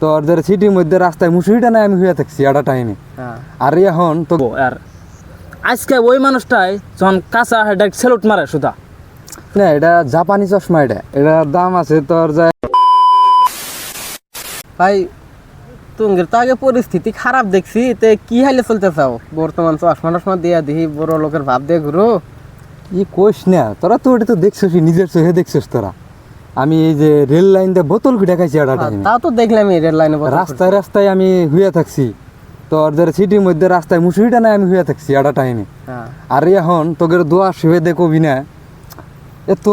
তোর যে সিটির মধ্যে রাস্তায় মুসুরিটা নাই আমি হইয়া থাকছি একটা টাইমে। আর এখন তো আর আজকে ওই মানুষটাই যখন কাঁচা হেডা সেলুট মারে সুদা না, এটা জাপানি চশমা, এটার দাম আছে তোর যায়। ভাই তুঙ্গের তো আগে পরিস্থিতি খারাপ দেখছি, তে কি হাইলে চলতে চাও বর্তমান? চশমা টশমা দিয়া দিহি বড় লোকের ভাব দিয়ে ঘুরো। ই কোষ না, তোরা তো ওটা তো দেখছিস, নিজের চোখে দেখছিস তোরা। আমি এই যে রেল লাইন দিয়ে বোতল খুঁটে খাইছি একটা টাইমে, তাও তো দেখলাম এই রেল লাইনে রাস্তায় রাস্তায় আমি হইয়া থাকছি। তোর যে সিটির মধ্যে রাস্তায় মুসুরিটা নাই আমি হইয়া থাকছি একটা টাইমে। আর এখন তোদের দোয়া শুয়ে দেখবি না, এত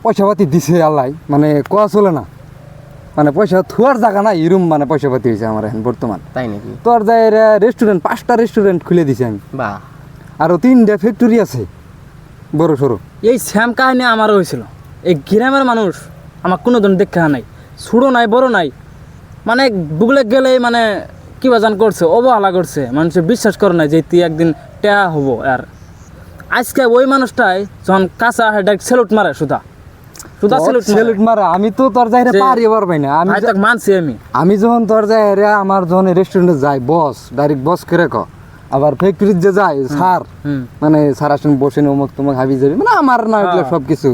পয়সা পাতি দিছে আল্লাহ, মানে কোয়া চলে না, মানে পয়সা থুয়ার জায়গা না এরম, মানে পয়সা পাতি হয়েছে আমার এখন বর্তমান। তাই নাকি? তোর যায় রেস্টুরেন্ট 5টা রেস্টুরেন্ট খুলে দিছি আমি, বাহ। আরও 3টা ফ্যাক্টরি আছে বড় সড়ো। এই স্যাম কাহিনী আমারও হয়েছিল। এই গ্রামের মানুষ আমার কোনো দিন দেখা নাই, ছোটো নাই বড় নাই, মানে বুগলে গেলে মানে কি বাজান করছে, অবহেলা করছে, মানুষের বিশ্বাস করে না যে তুই একদিন টেয়া হবো। আর আজকে ওই মানুষটাই যখন কাঁচা হেডা সেলুট মারে সুদা সুদা সেলুট মারা, আমি তো তোর যাই পারি পারবাই না। আমি মানছি আমি যখন তোর যাই আমার যখন রেস্টুরেন্টে যাই, বস ডাইরেক্ট বস করে ক, আবার ফ্যাক্টরিতে যে যাই স্যার, মানে স্যার আসেন বসেন অমুক তোমাক হাবি যাবি, মানে আমার না এগুলো সব কিছু।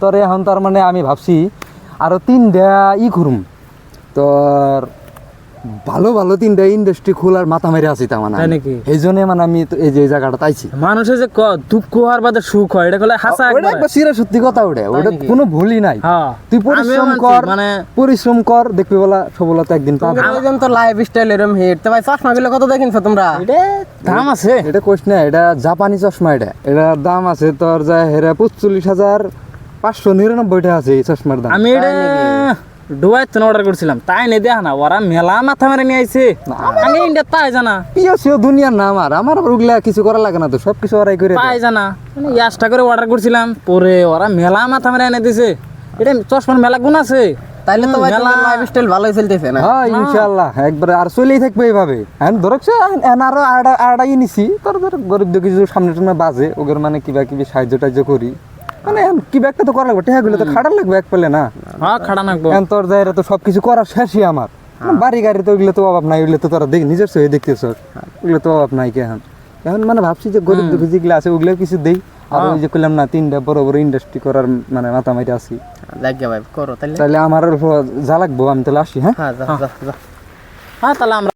তোর এখন তার মানে আমি ভাবছি আরো 3টা করুম, তোর ভালো ভালো 3টা ইন্ডাস্ট্রি খোলার মাথা মেরে আছি। তার মানে এই জন্য মানে আমি এই যে জায়গাটা তাইছি। মানুষের যে দুঃখ হওয়ার বাদে সুখ হয়, এটা বলে হাসা একবার চিরা সত্যি কথা, ওটা কোনো ভুলই নাই। তুই পরিশ্রম কর, মানে পরিশ্রম কর, দেখবি বলা সফলতা একদিন পাবে। আমি তো লাইফ স্টাইল এরকম হিট। তো ভাই চশমা গুলো কত দেখিনছো তোমরা? এটা দাম আছে, এটা কোশ না, এটা জাপানি চশমা, এটার দাম আছে তোর যায় হেরা 45,599 টাকা আছে এই চশমার দাম। আমি এটা ডুবাই তো অর্ডার করছিলাম, তাই নে দেখা না ওরা মেলা মাথা মেরে নিয়ে আইছে। আমি ইন্ডিয়া তাই জানা পিও দুনিয়ার নাম, আর আমার ওগুলা কিছু করা লাগে না, তো সবকিছু ওরাই করে তাই জানা। মানে ইয়াসটা করে অর্ডার করছিলাম, পরে ওরা মেলা মাথা মেরে এনে দিছে। এটা চশমার মেলা গুণ আছে। তাইলে তো ভাই তোমার লাইফ স্টাইল ভালোই চলতেছে না? হ্যাঁ ইনশাআল্লাহ, একবার আর চলেই থাকবে এইভাবে। এখন ধরছে আরো আড়াই নিছি, তোর গরিব দুঃখী কিছু সামনে টামনে বাজে ওদের, মানে কিবা কিবি সাহায্য টাহ্য করি, মানে কিবা একটা তো করা লাগবে, টেহাগুলো তো খাটার লাগবে এক পেলে না। হ্যাঁ খাটা লাগবে। এখন তোর যাইরা তো সবকিছু করার শেষই আমার, বাড়ি গাড়ি তো ওইগুলো তো অভাব নাই, ওইগুলো তো তোরা দেখ নিজের চোখে দেখতেছ, ওইগুলো তো অভাব নাই। এখন এখন মানে ভাবছি যে গরিব দুঃখী যেগুলো আছে ওগুলো কিছু দেই, আর ওই যে করলাম না 3টা বড় বড় ইন্ডাস্ট্রি করার মানে মাথা মাইরে আছি। লাগে ভাই করো তাহলে আমার যা লাগবো, আমি তাহলে আসি। হ্যাঁ হ্যাঁ, যা যা যা। হ্যাঁ তাহলে আমরা